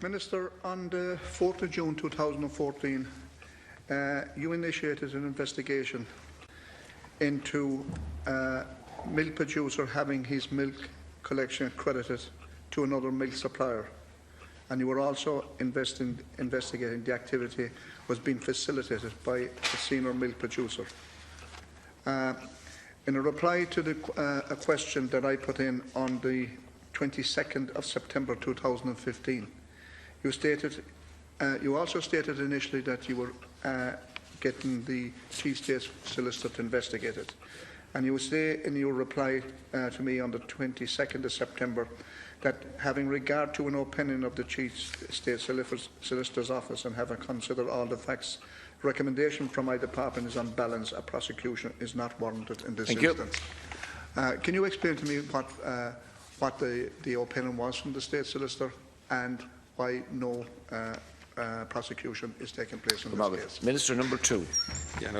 Minister, on the 4th of June 2014, you initiated an investigation into a milk producer having his milk collection accredited to another milk supplier, and you were also investigating the activity was being facilitated by a senior milk producer. In a reply to a question that I put in on the 22nd of September 2015, you also stated initially that you were getting the Chief State Solicitor to investigate it. And you say in your reply to me on the 22nd of September that having regard to an opinion of the Chief State Solicitor's Office and having considered all the facts, recommendation from my department is on balance a prosecution is not warranted in this instance. Can you explain to me what the opinion was from the State Solicitor and why no prosecution is taking place in this case? Minister number 2.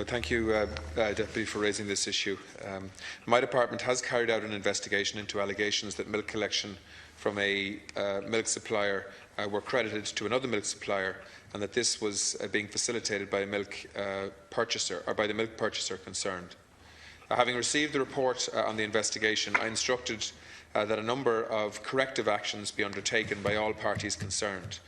Thank you, Deputy, for raising this issue. My department has carried out an investigation into allegations that milk collection from a milk supplier were credited to another milk supplier, and that this was being facilitated by a milk purchaser or by the milk purchaser concerned. Having received the report on the investigation, I instructed that a number of corrective actions be undertaken by all parties concerned,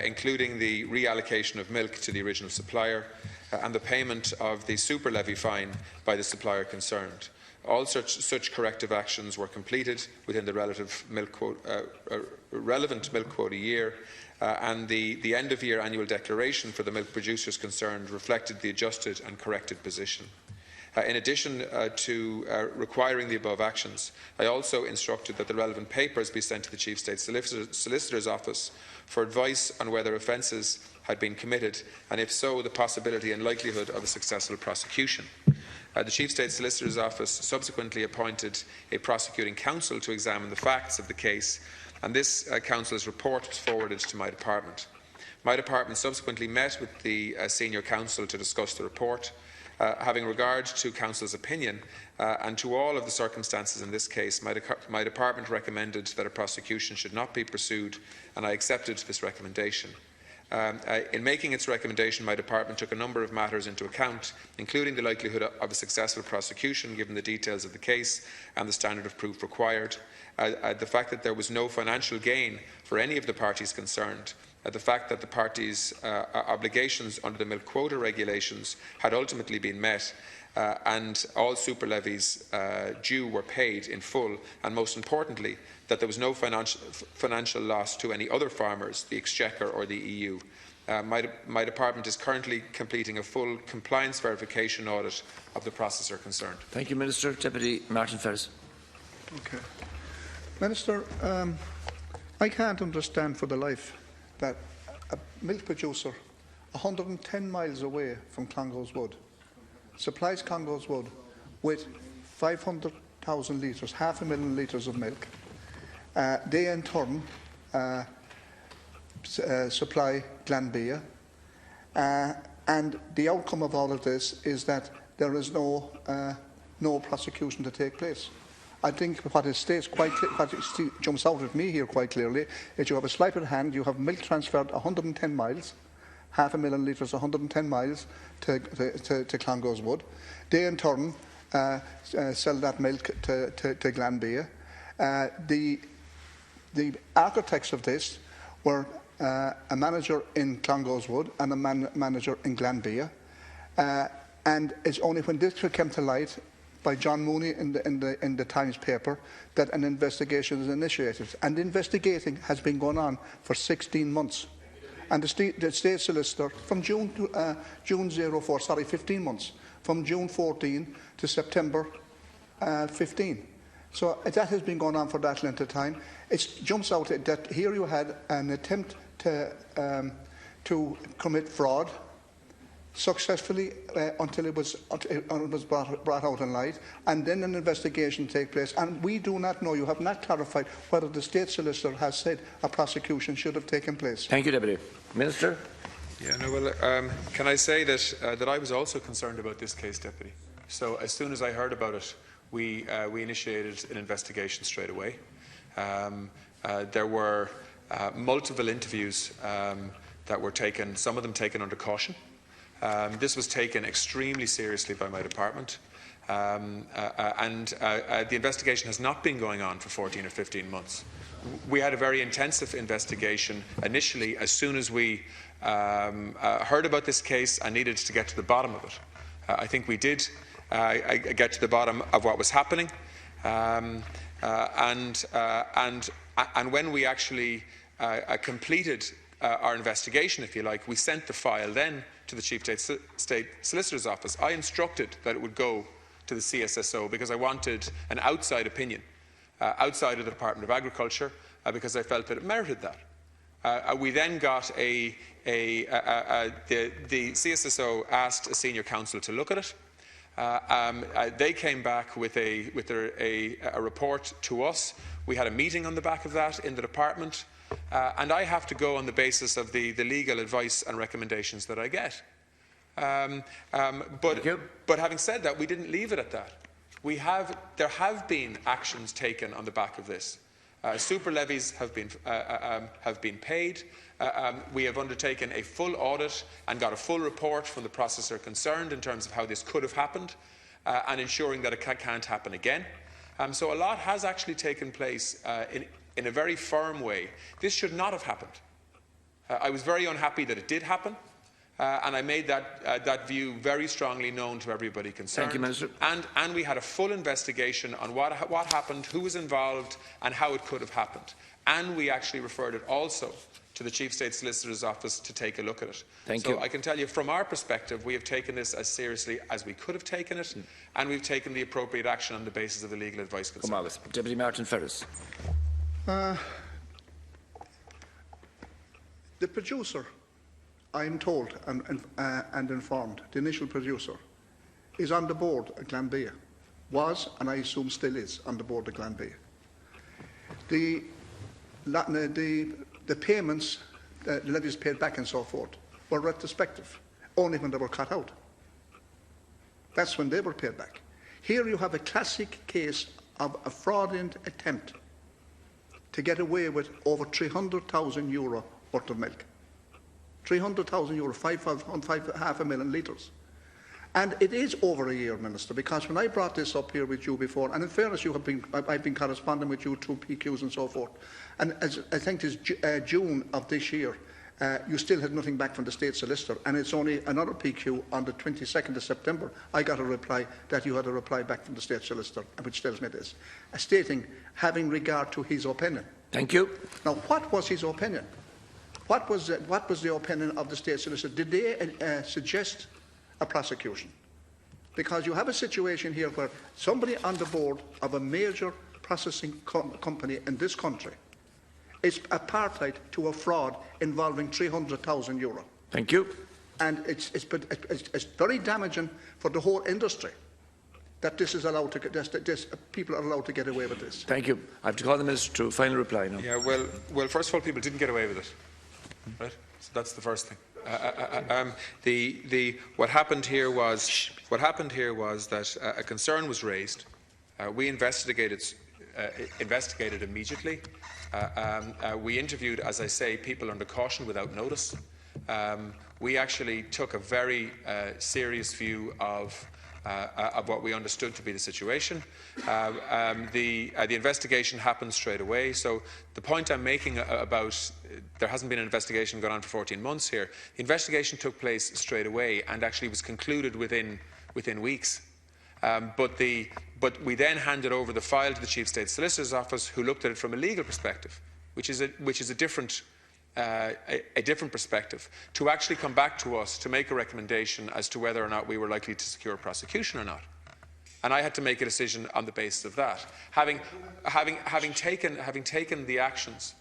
including the reallocation of milk to the original supplier and the payment of the super levy fine by the supplier concerned. All such corrective actions were completed within the relevant milk quota year, and the end-of-year annual declaration for the milk producers concerned reflected the adjusted and corrected position. In addition to requiring the above actions, I also instructed that the relevant papers be sent to the Chief State Solicitor's Office for advice on whether offences had been committed, and if so, the possibility and likelihood of a successful prosecution. The Chief State Solicitor's Office subsequently appointed a prosecuting counsel to examine the facts of the case, and this counsel's report was forwarded to my department. My department subsequently met with the senior counsel to discuss the report. Having regard to counsel's opinion and to all of the circumstances in this case, my department recommended that a prosecution should not be pursued, and I accepted this recommendation. In making its recommendation, my department took a number of matters into account, including the likelihood of a successful prosecution given the details of the case and the standard of proof required, the fact that there was no financial gain for any of the parties concerned, the fact that the parties' obligations under the milk quota regulations had ultimately been met, and all super levies due were paid in full, and most importantly, that there was no financial loss to any other farmers, the Exchequer or the EU. My department is currently completing a full compliance verification audit of the processor concerned. Thank you, Minister. Deputy Martin Ferris. Okay. Minister, I can't understand for the life that a milk producer 110 miles away from Clongowes Wood supplies Clongowes Wood with 500,000 litres, 500,000 litres of milk. They in turn supply Glanbia, and the outcome of all of this is that there is no prosecution to take place. I think what it states quite what jumps out at me here quite clearly is you have a sleight of hand. You have milk transferred 110 miles, 500,000 litres, 110 miles to Clongowes Wood. They in turn sell that milk to Glanbia. The architects of this were a manager in Clongowes Wood and a manager in Glanbia, and it's only when this came to light by John Mooney in the Times paper that an investigation is initiated. And investigating has been going on for 16 months. And the State Solicitor, from June 15 months, from June 14 to September 15. So that has been going on for that length of time. It jumps out that here you had an attempt to commit fraud successfully until it was brought out in light, and then an investigation take place. And we do not know, you have not clarified whether the State Solicitor has said a prosecution should have taken place. Thank you, Deputy. Minister? Can I say that I was also concerned about this case, Deputy. So as soon as I heard about it, we initiated an investigation straight away. There were multiple interviews that were taken, some of them taken under caution. This was taken extremely seriously by my department. The investigation has not been going on for 14 or 15 months. We had a very intensive investigation initially as soon as we heard about this case and needed to get to the bottom of it. I think we did get to the bottom of what was happening, and when we actually completed our investigation, if you like, we sent the file then to the Chief State Solicitor's Office. I instructed that it would go to the CSSO because I wanted an outside opinion, outside of the Department of Agriculture, because I felt that it merited that. We then got the CSSO asked a senior counsel to look at it. They came back with a report to us. We had a meeting on the back of that in the department, and I have to go on the basis of the legal advice and recommendations that I get. But having said that, we didn't leave it at that. There have been actions taken on the back of this. Super levies have been paid. We have undertaken a full audit and got a full report from the processor concerned in terms of how this could have happened and ensuring that it can't happen again. So a lot has actually taken place in a very firm way. This should not have happened. I was very unhappy that it did happen. And I made that view very strongly known to everybody concerned. Thank you, Minister. And we had a full investigation on what happened, who was involved, and how it could have happened. And we actually referred it also to the Chief State Solicitor's Office to take a look at it. Thank you. So I can tell you, from our perspective, we have taken this as seriously as we could have taken it, and we've taken the appropriate action on the basis of the legal advice concerned. Deputy Martin Ferris. The producer, I am told and informed, the initial producer, is on the board at Glanbia. Was, and I assume still is, on the board at Glanbia. The payments, the levies paid back and so forth, were retrospective, only when they were cut out. That's when they were paid back. Here you have a classic case of a fraudulent attempt to get away with over €300,000 worth of milk. €300,000, half a million litres. And it is over a year, Minister, because when I brought this up here with you before, and in fairness, I've been corresponding with you through PQs and so forth, and as I think it's June of this year, you still had nothing back from the State Solicitor, and it's only another PQ on the 22nd of September, I got a reply that you had a reply back from the State Solicitor, which tells me this, stating, having regard to his opinion. Thank you. Now, what was his opinion? What was the opinion of the State Solicitor? Did they suggest a prosecution? Because you have a situation here where somebody on the board of a major processing company in this country is a party to a fraud involving €300,000. Thank you. And it's very damaging for the whole industry that this is allowed to people are allowed to get away with this. Thank you. I have to call the Minister to final reply now. Yeah, well, first of all, people didn't get away with it, right? So that's the first thing. What happened here was that a concern was raised. We investigated immediately. We interviewed, as I say, people under caution without notice. We actually took a very serious view of what we understood to be the situation. The investigation happened straight away. So the point I'm making about there hasn't been an investigation going on for 14 months here, the investigation took place straight away and actually was concluded within weeks. But we then handed over the file to the Chief State Solicitor's Office, who looked at it from a legal perspective, which is a different perspective, to actually come back to us to make a recommendation as to whether or not we were likely to secure a prosecution or not. And I had to make a decision on the basis of that. Having taken the actions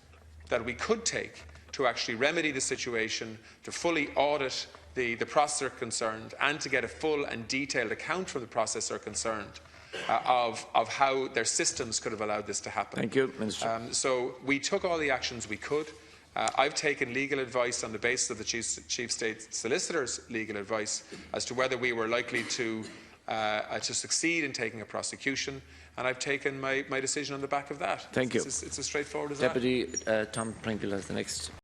that we could take to actually remedy the situation, to fully audit the processor concerned, and to get a full and detailed account from the processor concerned of how their systems could have allowed this to happen. Thank you, Minister. So we took all the actions we could. I've taken legal advice on the basis of the Chief State Solicitor's legal advice as to whether we were likely to succeed in taking a prosecution. and I've taken my decision on the back of that. Thank you. It's as straightforward as that. Deputy Tom Pringle has the next.